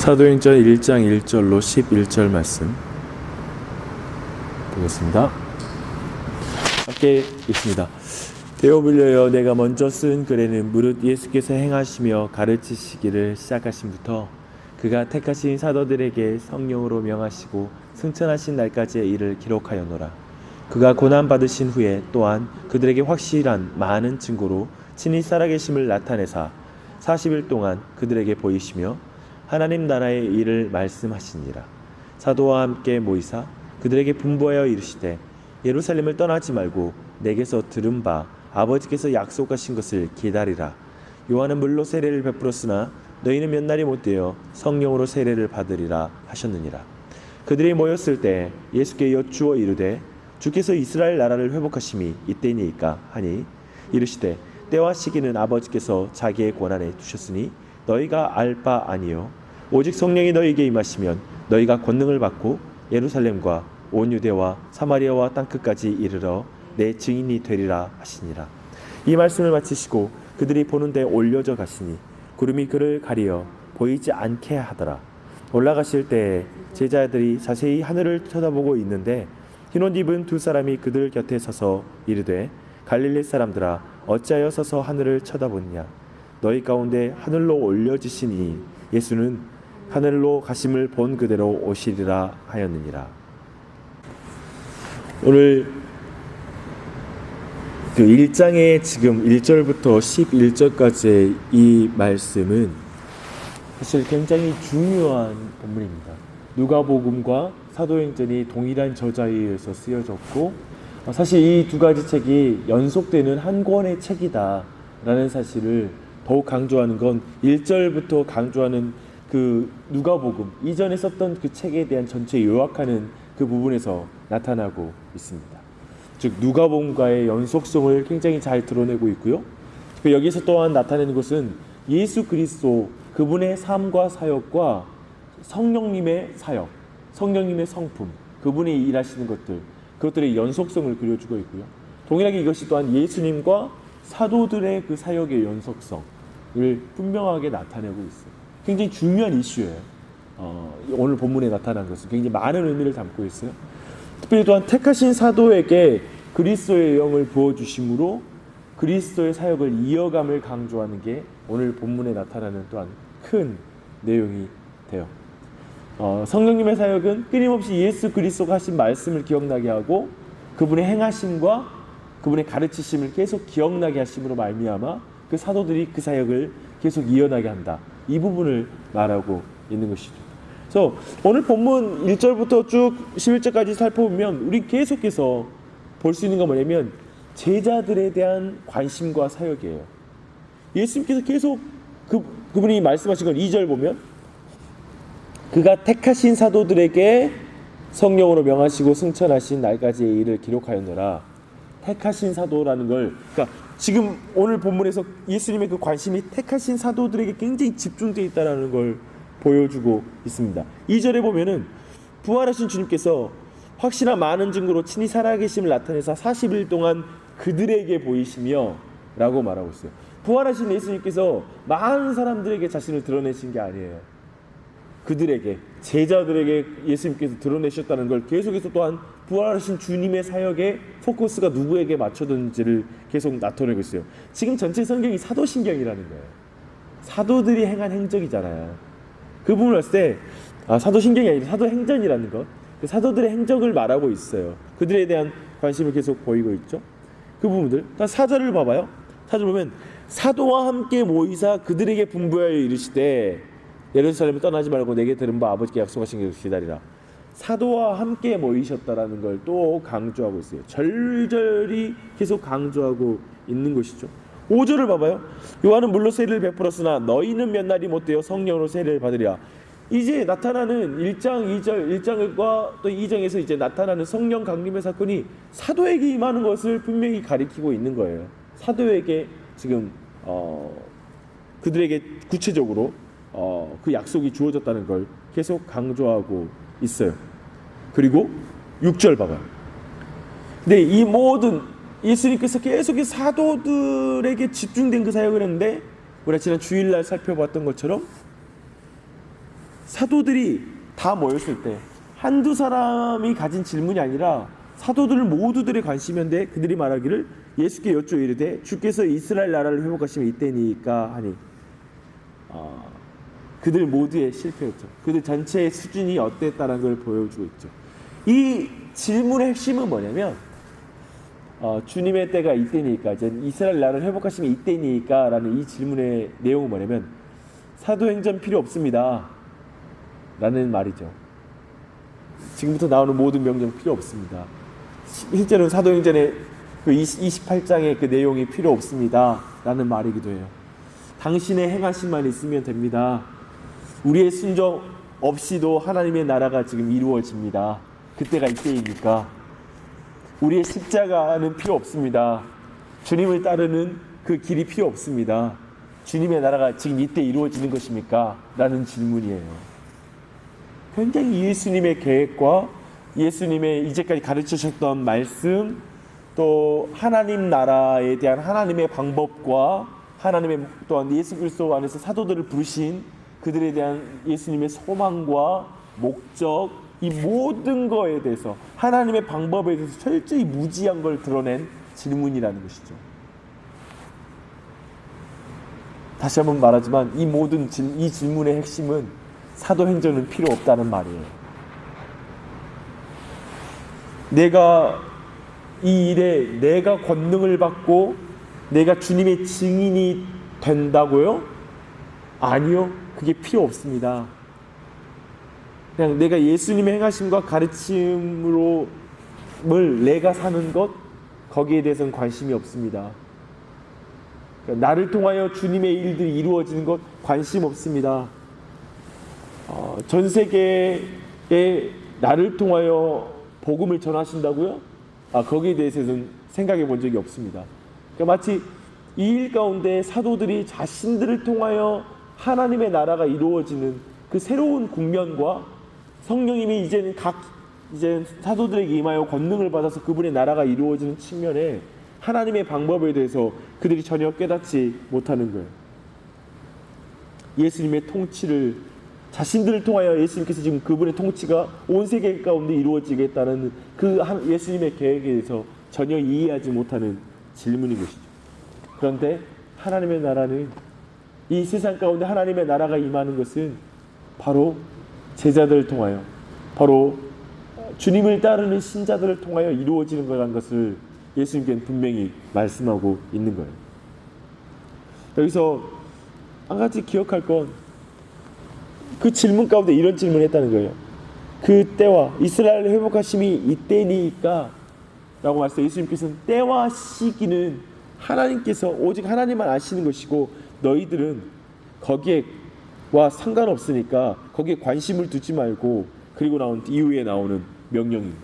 사도행전 1장 1절로 11절 말씀 보겠습니다. 함께 읽습니다. 데오빌려여, 내가 먼저 쓴 글에는 무릇 예수께서 행하시며 가르치시기를 시작하심부터 그가 택하신 사도들에게 성령으로 명하시고 승천하신 날까지의 일을 기록하였노라. 그가 고난받으신 후에 또한 그들에게 확실한 많은 증거로 친히 살아계심을 나타내사 40일 동안 그들에게 보이시며 하나님 나라의 일을 말씀하시니라. 사도와 함께 모이사 그들에게 분부하여 이르시되, 예루살렘을 떠나지 말고 내게서 들은 바 아버지께서 약속하신 것을 기다리라. 요한은 물로 세례를 베풀었으나 너희는 몇 날이 못되어 성령으로 세례를 받으리라 하셨느니라. 그들이 모였을 때 예수께 여쭈어 이르되, 주께서 이스라엘 나라를 회복하심이 이때니이까 하니, 이르시되, 때와 시기는 아버지께서 자기의 권한에 두셨으니 너희가 알 바 아니요 오직 성령이 너희에게 임하시면 너희가 권능을 받고 예루살렘과 온 유대와 사마리아와 땅끝까지 이르러 내 증인이 되리라 하시니라. 이 말씀을 마치시고 그들이 보는 데 올려져 가시니 구름이 그를 가리어 보이지 않게 하더라. 올라가실 때에 제자들이 자세히 하늘을 쳐다보고 있는데 흰옷 입은 두 사람이 그들 곁에 서서 이르되, 갈릴리 사람들아, 어찌하여 서서 하늘을 쳐다보느냐? 너희 가운데 하늘로 올려지시니 예수는 하늘로 가심을 본 그대로 오시리라 하였느니라. 오늘 그 1장의 지금 1절부터 11절까지의 이 말씀은 사실 굉장히 중요한 본문입니다. 누가복음과 사도행전이 동일한 저자에 의해서 쓰여졌고, 사실 이 두 가지 책이 연속되는 한 권의 책이다라는 사실을 더욱 강조하는 건 1절부터 강조하는 그 누가복음 이전에 썼던 그 책에 대한 전체 요약하는 그 부분에서 나타나고 있습니다. 즉 누가복음과의 연속성을 굉장히 잘 드러내고 있고요. 여기서 또한 나타내는 것은 예수 그리스도 그분의 삶과 사역과 성령님의 사역, 성령님의 성품, 그분이 일하시는 것들, 그것들의 연속성을 그려주고 있고요. 동일하게 이것이 또한 예수님과 사도들의 그 사역의 연속성을 분명하게 나타내고 있어요. 굉장히 중요한 이슈예요. 오늘 본문에 나타난 것은 굉장히 많은 의미를 담고 있어요. 특별히 또한 택하신 사도에게 그리스도의 영을 부어주심으로 그리스도의 사역을 이어감을 강조하는 게 오늘 본문에 나타나는 또한 큰 내용이 돼요. 성령님의 사역은 끊임없이 예수 그리스도가 하신 말씀을 기억나게 하고 그분의 행하심과 그분의 가르치심을 계속 기억나게 하심으로 말미암아 그 사도들이 그 사역을 계속 이어나게 한다. 이 부분을 말하고 있는 것이죠. 그래서 오늘 본문 1절부터 쭉 11절까지 살펴보면 우리 계속해서 볼 수 있는 건 뭐냐면 제자들에 대한 관심과 사역이에요. 예수님께서 계속 그분이 말씀하신 건 2절 보면 그가 택하신 사도들에게 성령으로 명하시고 승천하신 날까지의 일을 기록하였노라. 택하신 사도라는 걸, 그러니까 지금 오늘 본문에서 예수님의 그 관심이 택하신 사도들에게 굉장히 집중되어 있다는 걸 보여주고 있습니다. 2절에 보면은 부활하신 주님께서 확실한 많은 증거로 친히 살아계심을 나타내사 40일 동안 그들에게 보이시며 라고 말하고 있어요. 부활하신 예수님께서 많은 사람들에게 자신을 드러내신 게 아니에요. 그들에게, 제자들에게 예수님께서 드러내셨다는 걸 계속해서 또한 부활하신 주님의 사역의 포커스가 누구에게 맞춰졌는지를 계속 나타내고 있어요. 지금 전체 성경이 사도신경이라는 거예요. 사도들이 행한 행적이잖아요. 그 부분을 봤을 때 사도신경이 아니라 사도행전이라는 것, 사도들의 행적을 말하고 있어요. 그들에 대한 관심을 계속 보이고 있죠. 그 부분들. 4절을 봐봐요. 4절 보면 사도와 함께 모이사 그들에게 분부하여 이르시되, 예루살렘을 떠나지 말고 내게 들은 바 아버지께 약속하신 것을 기다리라. 사도와 함께 모이셨다라는 걸 또 강조하고 있어요. 절절히 계속 강조하고 있는 것이죠. 5절을 봐봐요. 요한은 물로 세례를 베풀었으나 너희는 몇 날이 못되어 성령으로 세례를 받으리라. 이제 나타나는 1장 2절 1장과 또 2장에서 이제 나타나는 성령 강림의 사건이 사도에게 임하는 것을 분명히 가리키고 있는 거예요. 사도에게 지금 그들에게 구체적으로 그 약속이 주어졌다는 걸 계속 강조하고 있어요. 그리고 6절 봐봐요. 근데 이 모든 예수님께서 계속 사도들에게 집중된 그 사역을 했는데 우리가 지난 주일날 살펴봤던 것처럼 사도들이 다 모였을 때 한두 사람이 가진 질문이 아니라 사도들 모두들의 관심이었는데 그들이 말하기를 예수께 여쭈어 이르되 주께서 이스라엘 나라를 회복하시면 이때니까 하니 그들 모두의 실패였죠. 그들 전체의 수준이 어땠다는 걸 보여주고 있죠. 이 질문의 핵심은 뭐냐면 주님의 때가 이때니까, 이제 이스라엘 나라를 회복하시면 이때니까 라는 이 질문의 내용은 뭐냐면 사도행전 필요 없습니다 라는 말이죠. 지금부터 나오는 모든 명령 필요 없습니다. 실제로는 사도행전의 그 28장의 그 내용이 필요 없습니다 라는 말이기도 해요. 당신의 행하심만 있으면 됩니다. 우리의 순종 없이도 하나님의 나라가 지금 이루어집니다. 그때가 이때이니까 우리의 십자가는 필요 없습니다. 주님을 따르는 그 길이 필요 없습니다. 주님의 나라가 지금 이때 이루어지는 것입니까? 라는 질문이에요. 굉장히 예수님의 계획과 예수님의 이제까지 가르치셨던 말씀, 또 하나님 나라에 대한 하나님의 방법과 하나님의 또한 예수 그리스도 안에서 사도들을 부르신 그들에 대한 예수님의 소망과 목적, 이 모든 거에 대해서 하나님의 방법에 대해서 철저히 무지한 걸 드러낸 질문이라는 것이죠. 다시 한번 말하지만 이 모든 이 질문의 핵심은 사도행전은 필요 없다는 말이에요. 내가 이 일에 내가 권능을 받고 내가 주님의 증인이 된다고요? 아니요. 그게 필요 없습니다. 그냥 내가 예수님의 행하심과 가르침으로 내가 사는 것, 거기에 대해서는 관심이 없습니다. 그러니까 나를 통하여 주님의 일들이 이루어지는 것 관심 없습니다. 전 세계에 나를 통하여 복음을 전하신다고요? 거기에 대해서는 생각해 본 적이 없습니다. 그러니까 마치 이 일 가운데 사도들이 자신들을 통하여 하나님의 나라가 이루어지는 그 새로운 국면과 성령님이 이제는 사도들에게 임하여 권능을 받아서 그분의 나라가 이루어지는 측면에 하나님의 방법에 대해서 그들이 전혀 깨닫지 못하는 거예요. 예수님의 통치를 자신들을 통하여 예수님께서 지금 그분의 통치가 온 세계 가운데 이루어지겠다는 그 예수님의 계획에 대해서 전혀 이해하지 못하는 질문인 것이죠. 그런데 하나님의 나라는, 이 세상 가운데 하나님의 나라가 임하는 것은 바로 제자들을 통하여, 바로 주님을 따르는 신자들을 통하여 이루어지는 거라는 것을 예수님께는 분명히 말씀하고 있는 거예요. 여기서 한 가지 기억할 건, 그 질문 가운데 이런 질문을 했다는 거예요. 그 때와 이스라엘을 회복하심이 이때니까 라고 말씀해서 예수님께서는 때와 시기는 하나님께서 오직 하나님만 아시는 것이고 너희들은 거기에와 상관없으니까 거기에 관심을 두지 말고, 그리고 이후에 나오는 명령입니다.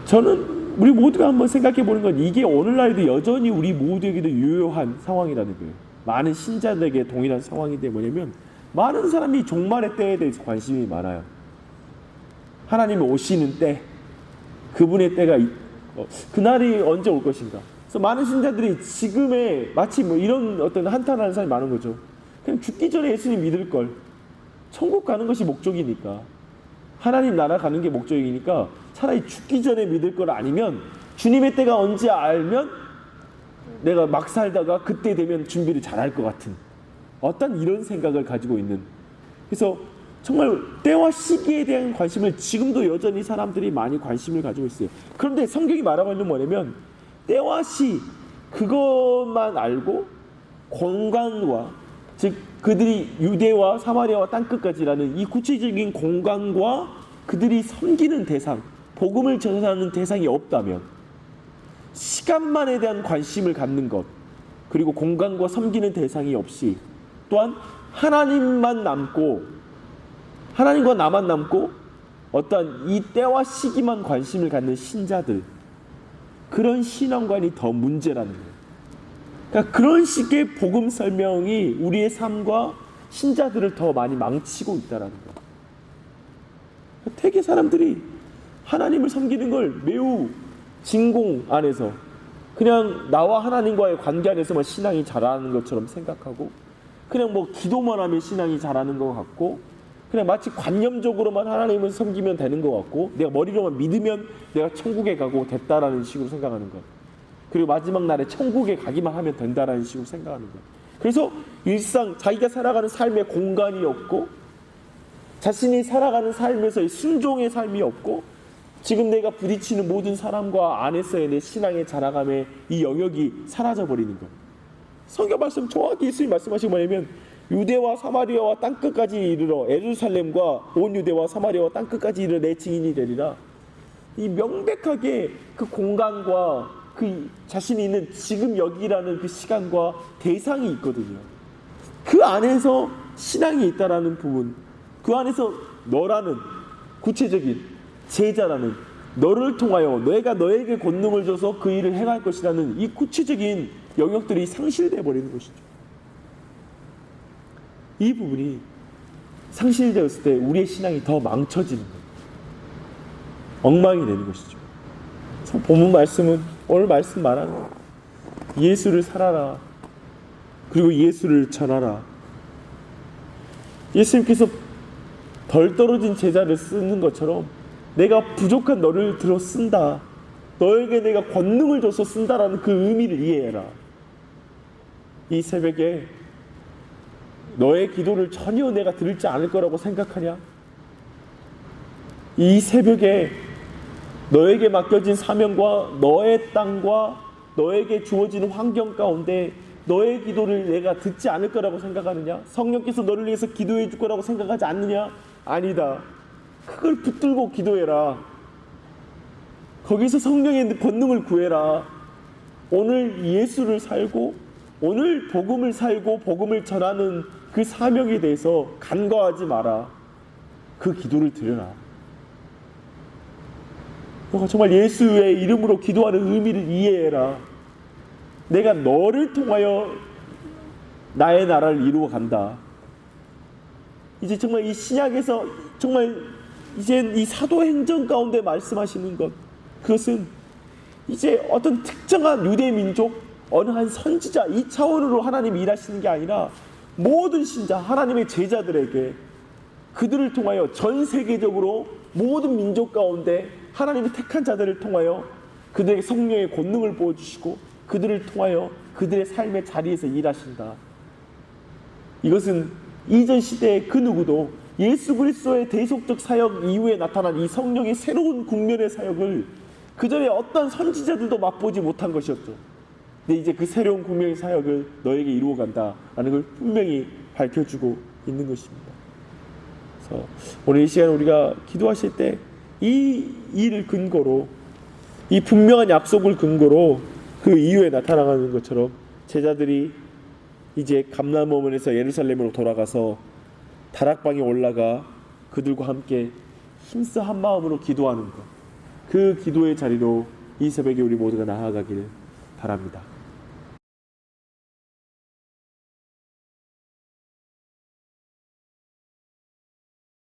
저는 우리 모두가 한번 생각해 보는 건, 이게 오늘날에도 여전히 우리 모두에게도 유효한 상황이라는 거예요. 많은 신자들에게 동일한 상황인데 뭐냐면, 많은 사람이 종말의 때에 대해서 관심이 많아요. 하나님이 오시는 때, 그분의 때가 그날이 언제 올 것인가. 그래서 많은 신자들이 지금의 마치 이런 어떤 한탄하는 사람이 많은 거죠. 그냥 죽기 전에 예수님 믿을 걸. 천국 가는 것이 목적이니까, 하나님 나라 가는 게 목적이니까 차라리 죽기 전에 믿을 걸, 아니면 주님의 때가 언제 알면 내가 막 살다가 그때 되면 준비를 잘할 것 같은 어떤 이런 생각을 가지고 있는, 그래서 정말 때와 시기에 대한 관심을 지금도 여전히 사람들이 많이 관심을 가지고 있어요. 그런데 성경이 말하고 있는 뭐냐면, 때와 시 그것만 알고 공간과, 즉 그들이 유대와 사마리아와 땅끝까지라는 이 구체적인 공간과 그들이 섬기는 대상, 복음을 전하는 대상이 없다면, 시간만에 대한 관심을 갖는 것, 그리고 공간과 섬기는 대상이 없이, 또한 하나님만 남고, 하나님과 나만 남고 어떠한 이 때와 시기만 관심을 갖는 신자들, 그런 신앙관이 더 문제라는 거예요. 그러니까 그런 식의 복음 설명이 우리의 삶과 신자들을 더 많이 망치고 있다는 거예요. 되게 사람들이 하나님을 섬기는 걸 매우 진공 안에서, 그냥 나와 하나님과의 관계 안에서만 신앙이 자라는 것처럼 생각하고, 그냥 뭐 기도만 하면 신앙이 자라는 것 같고, 그냥 마치 관념적으로만 하나님을 섬기면 되는 것 같고, 내가 머리로만 믿으면 내가 천국에 가고 됐다라는 식으로 생각하는 것. 그리고 마지막 날에 천국에 가기만 하면 된다라는 식으로 생각하는 것. 그래서 일상 자기가 살아가는 삶에 공간이 없고, 자신이 살아가는 삶에서의 순종의 삶이 없고, 지금 내가 부딪히는 모든 사람과 안에서의 내 신앙의 자라감의 이 영역이 사라져버리는 것. 성경 말씀 정확히 예수님 말씀하신 뭐냐면, 유대와 사마리아와 땅끝까지 이르러 예루살렘과 온 유대와 사마리아와 땅끝까지 이르러 내 증인이 되리라. 이 명백하게 그 공간과 그 자신이 있는 지금 여기라는 그 시간과 대상이 있거든요. 그 안에서 신앙이 있다라는 부분, 그 안에서 너라는 구체적인 제자라는, 너를 통하여 내가 너에게 권능을 줘서 그 일을 행할 것이라는 이 구체적인 영역들이 상실되어 버리는 것이죠. 이 부분이 상실되었을 때 우리의 신앙이 더 망쳐지는 거예요. 엉망이 되는 것이죠. 본문 말씀은, 오늘 말씀 말하는 거예요. 예수를 살아라. 그리고 예수를 전하라. 예수님께서 덜 떨어진 제자를 쓰는 것처럼 내가 부족한 너를 들어 쓴다. 너에게 내가 권능을 줘서 쓴다라는 그 의미를 이해해라. 이 새벽에 너의 기도를 전혀 내가 들을지 않을 거라고 생각하냐? 이 새벽에 너에게 맡겨진 사명과 너의 땅과 너에게 주어지는 환경 가운데 너의 기도를 내가 듣지 않을 거라고 생각하느냐? 성령께서 너를 위해서 기도해 줄 거라고 생각하지 않느냐? 아니다. 그걸 붙들고 기도해라. 거기서 성령의 권능을 구해라. 오늘 예수를 살고 오늘 복음을 살고 복음을 전하는 그 사명에 대해서 간과하지 마라. 그 기도를 드려라. 너가 정말 예수의 이름으로 기도하는 의미를 이해해라. 내가 너를 통하여 나의 나라를 이루어 간다. 이제 정말 이 신약에서 정말 이제 이 사도행전 가운데 말씀하시는 것, 그것은 이제 어떤 특정한 유대 민족, 어느 한 선지자 이 차원으로 하나님이 일하시는 게 아니라 모든 신자, 하나님의 제자들에게, 그들을 통하여 전 세계적으로 모든 민족 가운데 하나님이 택한 자들을 통하여 그들에게 성령의 권능을 부어주시고 그들을 통하여 그들의 삶의 자리에서 일하신다. 이것은 이전 시대의 그 누구도 예수 그리스도의 대속적 사역 이후에 나타난 이 성령의 새로운 국면의 사역을 그전에 어떤 선지자들도 맛보지 못한 것이었죠. 근데 이제 그 새로운 국면의 사역을 너에게 이루어 간다라는 걸 분명히 밝혀주고 있는 것입니다. 그래서 오늘 이 시간 우리가 기도하실 때 이 일을 근거로, 이 분명한 약속을 근거로 그 이후에 나타나가는 것처럼 제자들이 이제 감람원에서 예루살렘으로 돌아가서 다락방에 올라가 그들과 함께 힘써 한 마음으로 기도하는 것, 그 기도의 자리로 이 새벽에 우리 모두가 나아가길 바랍니다.